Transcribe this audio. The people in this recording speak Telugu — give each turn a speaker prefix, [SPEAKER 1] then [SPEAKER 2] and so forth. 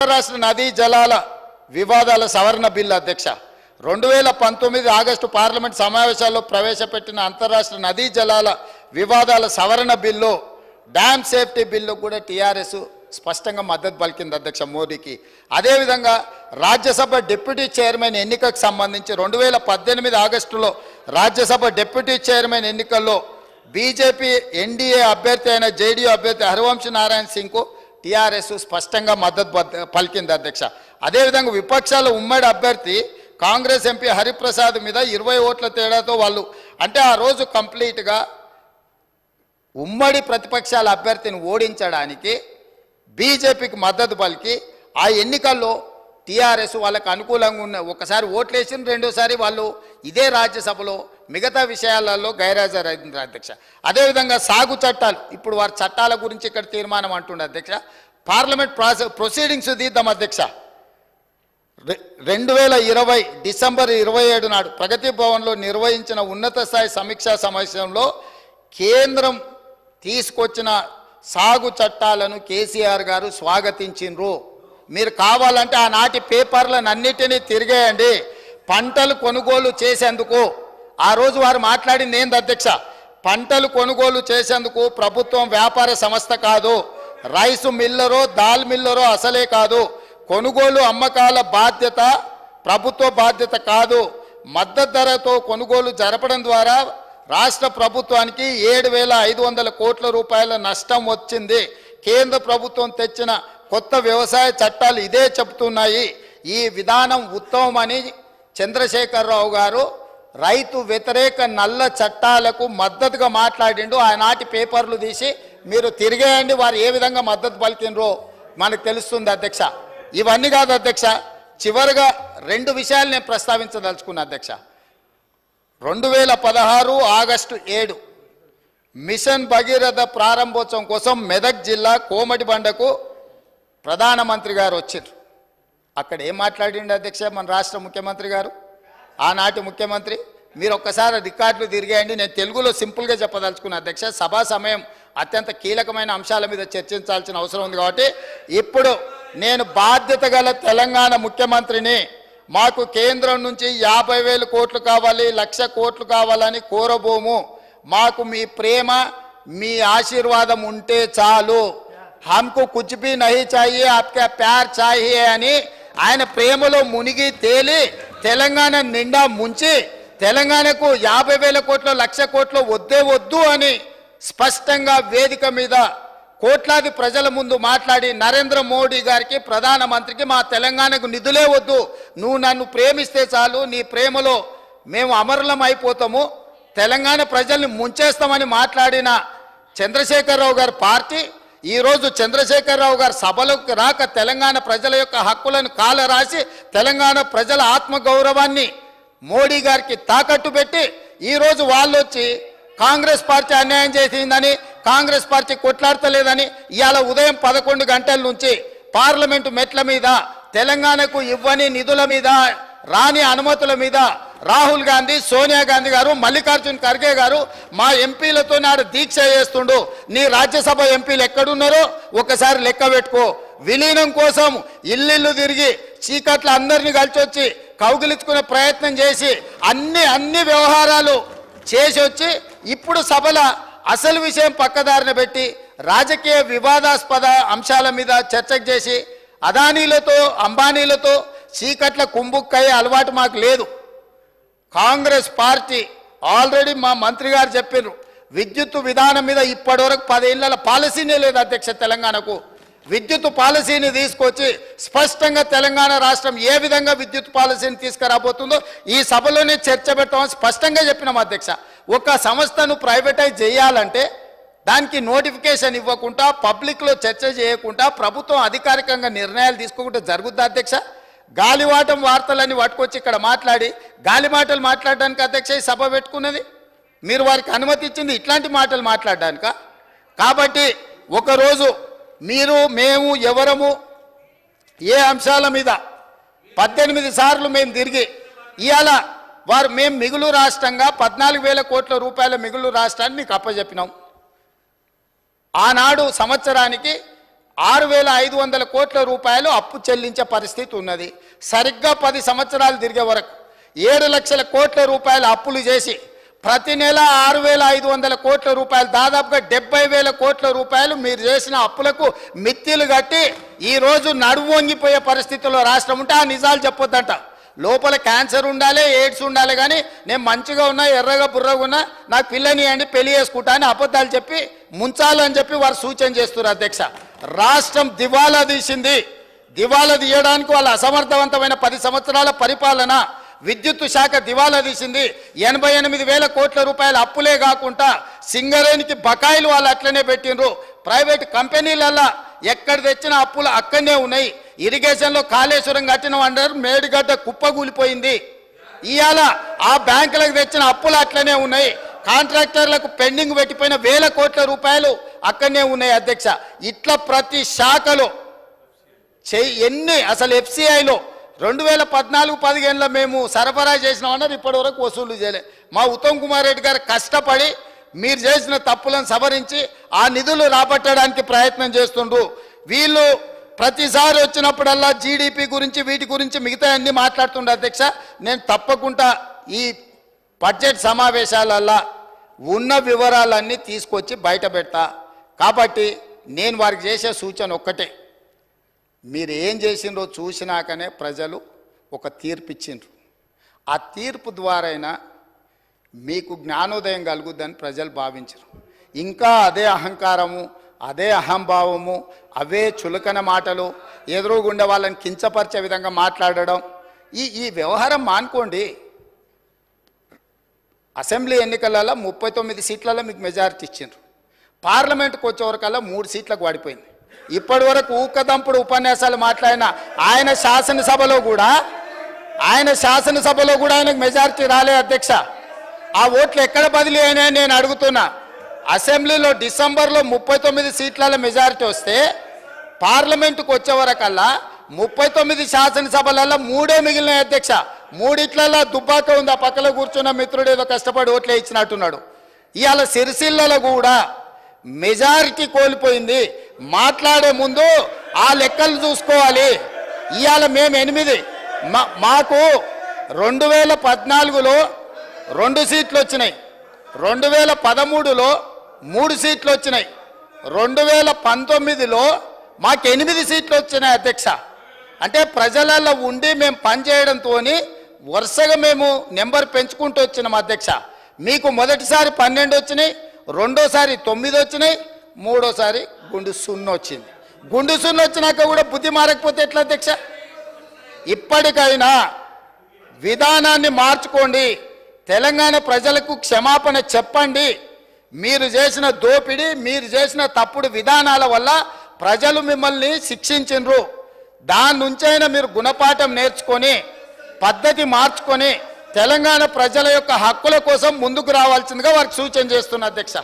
[SPEAKER 1] రాష్ట్ర నదీ జలాల వివాదాల సవరణ బిల్లు అధ్యక్ష 2019 ఆగస్టు పార్లమెంట్ సమావేశాల్లో ప్రవేశపెట్టిన అంతర్రాష్ట్ర నదీ జలాల వివాదాల సవరణ బిల్లు డ్యామ్ సేఫ్టీ బిల్లు కూడా టీఆర్ఎస్ స్పష్టంగా మద్దతు పలికింది అధ్యక్ష మోడీకి. అదేవిధంగా రాజ్యసభ డిప్యూటీ చైర్మన్ ఎన్నికకు సంబంధించి 2018 ఆగస్టులో రాజ్యసభ డిప్యూటీ చైర్మన్ ఎన్నికల్లో బీజేపీ ఎన్డీఏ అభ్యర్థి అయిన జేడీయూ అభ్యర్థి హరివంశ్ నారాయణ సింగ్కు టీఆర్ఎస్ స్పష్టంగా మద్దతు పలికింది అధ్యక్ష. అదేవిధంగా విపక్షాల ఉమ్మడి అభ్యర్థి కాంగ్రెస్ ఎంపీ హరిప్రసాద్ మీద 20 ఓట్ల తేడాతో వాళ్ళు అంటే ఆ రోజు కంప్లీట్గా ఉమ్మడి ప్రతిపక్షాల అభ్యర్థిని ఓడించడానికి బీజేపీకి మద్దతు పలికి ఆ ఎన్నికల్లో టీఆర్ఎస్ వాళ్ళకు అనుకూలంగా ఉన్న ఒకసారి ఓట్లేసిన రెండోసారి వాళ్ళు ఇదే రాజ్యసభలో మిగతా విషయాలలో గైర్హాజరైంది అధ్యక్ష. అదేవిధంగా సాగు చట్టాలు ఇప్పుడు వారి చట్టాల గురించి ఇక్కడ తీర్మానం అంటుండే అధ్యక్ష. పార్లమెంట్ ప్రొసీడింగ్స్ తీద్దాం అధ్యక్ష. 2020 డిసెంబర్ 27 నాడు ప్రగతి భవన్లో నిర్వహించిన ఉన్నత స్థాయి సమీక్షా సమావేశంలో కేంద్రం తీసుకొచ్చిన సాగు చట్టాలను కేసీఆర్ గారు స్వాగతించిండ్రు. మీరు కావాలంటే ఆనాటి పేపర్లను అన్నిటినీ తిరిగేయండి. పంటలు కొనుగోలు చేసేందుకు ఆ రోజు వారు మాట్లాడింది ఏంది అధ్యక్ష, పంటలు కొనుగోలు చేసేందుకు ప్రభుత్వం వ్యాపార సంస్థ కాదు, రైసు మిల్లరో దాల్ మిల్లరో అసలే కాదు, కొనుగోలు అమ్మకాల బాధ్యత ప్రభుత్వ బాధ్యత కాదు, మద్దతు ధరతో కొనుగోలు జరపడం ద్వారా రాష్ట్ర ప్రభుత్వానికి 7,500 కోట్ల రూపాయల నష్టం వచ్చింది. కేంద్ర ప్రభుత్వం తెచ్చిన కొత్త వ్యవసాయ చట్టాలు ఇదే చెబుతున్నాయి. ఈ విధానం ఉత్తమమని చంద్రశేఖరరావు గారు రైతు వ్యతిరేక నల్ల చట్టాలకు మద్దతుగా మాట్లాడిండు. ఆనాటి పేపర్లు తీసి మీరు తిరిగేయండి, వారు ఏ విధంగా మద్దతు పలికినరో మనకు తెలుస్తుంది అధ్యక్ష. ఇవన్నీ కాదు అధ్యక్ష, చివరిగా 2 విషయాలు నేను ప్రస్తావించదలుచుకున్నా అధ్యక్ష. 2016 ఆగస్టు 7 మిషన్ భగీరథ ప్రారంభోత్సవం కోసం మెదక్ జిల్లా కోమటిబండకు ప్రధానమంత్రి గారు వచ్చారు. అక్కడ ఏం మాట్లాడిండు అధ్యక్ష మన రాష్ట్ర ముఖ్యమంత్రి గారు, ఆనాటి ముఖ్యమంత్రి? మీరు ఒక్కసారి రికార్డులు తిరిగేయండి. నేను తెలుగులో సింపుల్గా చెప్పదలుచుకున్నా అధ్యక్ష. సభా సమయం అత్యంత కీలకమైన అంశాల మీద చర్చించాల్సిన అవసరం ఉంది కాబట్టి ఇప్పుడు నేను బాధ్యత గల తెలంగాణ ముఖ్యమంత్రిని, మాకు కేంద్రం నుంచి 50,000 కోట్లు కావాలి, 1,00,000 కోట్లు కావాలని కోరబోము. మాకు మీ ప్రేమ మీ ఆశీర్వాదం ఉంటే చాలు, హమ్కు కుచ్ భీ నహీ చాహియే ఆప్కా ప్యార్ చాహియే అని ఆయన ప్రేమలో మునిగి తేలి తెలంగాణ నిండా ముంచి తెలంగాణకు 50,000 కోట్లు 1,00,000 కోట్లు వద్దే వద్దు అని స్పష్టంగా వేదిక మీద కోట్లాది ప్రజల ముందు మాట్లాడి నరేంద్ర మోడీ గారికి ప్రధానమంత్రికి మా తెలంగాణకు నిధులే వద్దు, నువ్వు నన్ను ప్రేమిస్తే చాలు, నీ ప్రేమలో మేము అమరులం అయిపోతాము, తెలంగాణ ప్రజల్ని ముంచేస్తామని మాట్లాడిన చంద్రశేఖరరావు గారి పార్టీ ఈరోజు చంద్రశేఖరరావు గారు సభలోకి రాక తెలంగాణ ప్రజల యొక్క హక్కులను కాలరాసి తెలంగాణ ప్రజల ఆత్మగౌరవాన్ని మోడీ గారికి తాకట్టు పెట్టి ఈరోజు వాళ్ళు వచ్చి కాంగ్రెస్ పార్టీ అన్యాయం చేసిందని, కాంగ్రెస్ పార్టీ కొట్లాడతలేదని ఇవాళ ఉదయం 11 గంటల నుంచి పార్లమెంటు మెట్ల మీద తెలంగాణకు ఇవ్వని నిధుల మీద రాని అనుమతుల మీద రాహుల్ గాంధీ, సోనియా గాంధీ గారు, మల్లికార్జున్ ఖర్గే గారు మా ఎంపీలతో నాడు దీక్ష చేస్తుండు. నీ రాజ్యసభ ఎంపీలు ఎక్కడున్నారో ఒకసారి లెక్క పెట్టుకో. విలీనం కోసం ఇల్లు తిరిగి చీకట్ల అందరినీ కలిసి వచ్చి కౌగిలించుకునే ప్రయత్నం చేసి అన్ని వ్యవహారాలు చేసి వచ్చి ఇప్పుడు సభల అసలు విషయం పక్కదారిన పెట్టి రాజకీయ వివాదాస్పద అంశాల మీద చర్చకు చేసి అదానీలతో అంబానీలతో చీకట్ల కుంభుక్కయ్యే అలవాటు మాకు లేదు. కాంగ్రెస్ పార్టీ ఆల్రెడీ మా మంత్రి గారు చెప్పారు, విద్యుత్ విధానం మీద ఇప్పటివరకు 10 ఏళ్ల పాలసీనే లేదు అధ్యక్ష. తెలంగాణకు విద్యుత్ పాలసీని తీసుకొచ్చి స్పష్టంగా తెలంగాణ రాష్ట్రం ఏ విధంగా విద్యుత్ పాలసీని తీసుకురాబోతుందో ఈ సభలోనే చర్చ పెట్టమని స్పష్టంగా చెప్పినాం అధ్యక్ష. ఒక సంస్థను ప్రైవేటైజ్ చేయాలంటే దానికి నోటిఫికేషన్ ఇవ్వకుండా పబ్లిక్లో చర్చ చేయకుండా ప్రభుత్వం అధికారికంగా నిర్ణయాలు తీసుకోకుండా జరుగుద్ది అధ్యక్ష. గాలివాటం వార్తలని పట్టుకొచ్చి ఇక్కడ మాట్లాడి గాలి మాటలు మాట్లాడడానికి అధ్యక్ష ఈ సభ పెట్టుకున్నది. మీరు వారికి అనుమతి ఇచ్చింది ఇట్లాంటి మాటలు మాట్లాడడానిక? కాబట్టి ఒకరోజు మీరు మేము ఎవరము ఏ అంశాల మీద 18 సార్లు మేము తిరిగి ఇవాళ వారు మేము మిగులు రాష్ట్రంగా 14,000 కోట్ల రూపాయల మిగులు రాష్ట్రాన్ని మీకు అప్పచెప్పినాం. ఆనాడు సంవత్సరానికి 6,500 కోట్ల రూపాయలు అప్పు చెల్లించే పరిస్థితి ఉన్నది. సరిగ్గా 10 సంవత్సరాలు తిరిగే వరకు 7 లక్షల కోట్ల రూపాయలు అప్పులు చేసి ప్రతి నెల 6,500 కోట్ల రూపాయలు, దాదాపుగా 70,000 కోట్ల రూపాయలు మీరు చేసిన అప్పులకు మిత్తిలు కట్టి ఈరోజు నడుము వంగిపోయే పరిస్థితుల్లో రాష్ట్రం ఉంటే ఆ నిజాలు చెప్పొద్దంట. లోపల క్యాన్సర్ ఉండాలి, ఎయిడ్స్ ఉండాలి, కానీ నేను మంచిగా ఉన్నా, ఎర్రగా బుర్రగా ఉన్నా, నాకు పిల్లని అండి పెళ్లి చేసుకుంటా అని అబద్ధాలు చెప్పి ముంచాలని చెప్పి వారు సూచన చేస్తున్నారు. అధ్యక్ష, రాష్ట్రం దివాలా తీసింది. దివాలా తీయడానికి వాళ్ళ అసమర్థవంతమైన 10 సంవత్సరాల పరిపాలన, విద్యుత్ శాఖ దివాలా తీసింది. 88,000 కోట్ల రూపాయల అప్పులే కాకుండా సింగరేణికి బకాయిలు వాళ్ళు అట్లనే పెట్టిండ్రు. ప్రైవేట్ కంపెనీలల్లా ఎక్కడ తెచ్చిన అప్పులు అక్కడనే ఉన్నాయి. ఇరిగేషన్లో కాళేశ్వరం కట్టిన అంటారు, మేడిగడ్డ కుప్పగూలిపోయింది. ఇవాళ ఆ బ్యాంకులకు తెచ్చిన అప్పులు అట్లనే ఉన్నాయి. కాంట్రాక్టర్లకు పెండింగ్ పెట్టిపోయిన 1,000 కోట్ల రూపాయలు అక్కడనే ఉన్నాయి. అధ్యక్ష, ఇట్లా ప్రతి శాఖలో ఎన్ని అసలు FCIలో 2014-15లో మేము సరఫరా చేసినామన్నారు, ఇప్పటి వరకు వసూలు చేయలే. మా ఉత్తమ్ కుమార్ రెడ్డి గారు కష్టపడి మీరు చేసిన తప్పులను సవరించి ఆ నిధులు రాబట్టడానికి ప్రయత్నం చేస్తుండ్రు. వీళ్ళు ప్రతిసారి వచ్చినప్పుడల్లా GDP గురించి వీటి గురించి మిగతా అన్ని మాట్లాడుతుండే. అధ్యక్ష, నేను తప్పకుండా ఈ బడ్జెట్ సమావేశాలల్లో ఉన్న వివరాలన్నీ తీసుకొచ్చి బయట పెడతా. కాబట్టి నేను వారికి చేసే సూచన ఒక్కటే, మీరు ఏం చేసిండ్రో చూసినాకనే ప్రజలు ఒక తీర్పు ఇచ్చిండ్రు. ఆ తీర్పు ద్వారైనా మీకు జ్ఞానోదయం కలుగుద్దని ప్రజలు భావించరు. ఇంకా అదే అహంకారము, అదే అహంభావము, అవే చులకన మాటలు, ఎదురుగుండే వాళ్ళని కించపరిచే విధంగా మాట్లాడడం, ఈ వ్యవహారం మానుకోండి. అసెంబ్లీ ఎన్నికలలో 39 సీట్లలో మీకు మెజారిటీ ఇచ్చిండ్రు. పార్లమెంటుకు వచ్చేవరకల్లా 3 సీట్లకు పడిపోయింది. ఇప్పటి వరకు ఊకదంపుడు ఉపన్యాసాలు మాట్లాడిన ఆయన శాసనసభలో కూడా ఆయనకు మెజారిటీ రాలే. అధ్యక్ష, ఆ ఓట్లు ఎక్కడ బదిలీ అయినాయని నేను అడుగుతున్నా. అసెంబ్లీలో డిసెంబర్లో 39 సీట్ల మెజారిటీ వస్తే పార్లమెంటుకు వచ్చేవరకల్లా 39 శాసనసభలలో 3 మిగిలినాయి. అధ్యక్ష, 3 దుబ్బాక ఉంది. ఆ పక్కలో కూర్చున్న మిత్రుడు ఏదో కష్టపడి ఓట్లే ఇచ్చినట్టున్నాడు. ఇవాళ సిరిసిల్లలో కూడా మెజారిటీ కోల్పోయింది. మాట్లాడే ముందు ఆ లెక్కలు చూసుకోవాలి. ఇవాళ మేము 8, మాకు 2014లో 2 సీట్లు వచ్చినాయి, 2013లో 3 సీట్లు వచ్చినాయి, 2019లో మాకు 8 సీట్లు వచ్చినాయి. అధ్యక్ష, అంటే ప్రజలలో ఉండి మేము పనిచేయడంతో వరుసగా మేము నెంబర్ పెంచుకుంటూ వచ్చినాం. అధ్యక్ష, మీకు మొదటిసారి 12 వచ్చినాయి, రెండోసారి 9 వచ్చినాయి, మూడోసారి గుండు 0 వచ్చింది. గుండు 0 వచ్చినాక కూడా బుద్ధి మారకపోతే ఎట్లా? అధ్యక్ష, ఇప్పటికైనా విధానాన్ని మార్చుకోండి. తెలంగాణ ప్రజలకు క్షమాపణ చెప్పండి. మీరు చేసిన దోపిడీ, మీరు చేసిన తప్పుడు విధానాల వల్ల ప్రజలు మిమ్మల్ని శిక్షించిండ్రు. దాని నుంచైనా మీరు గుణపాఠం నేర్చుకొని పద్ధతి మార్చుకొని తెలంగాణ ప్రజల యొక్క హక్కుల కోసం ముందుకు రావాల్సిందిగా వారికి సూచన చేస్తున్నా. అధ్యక్ష.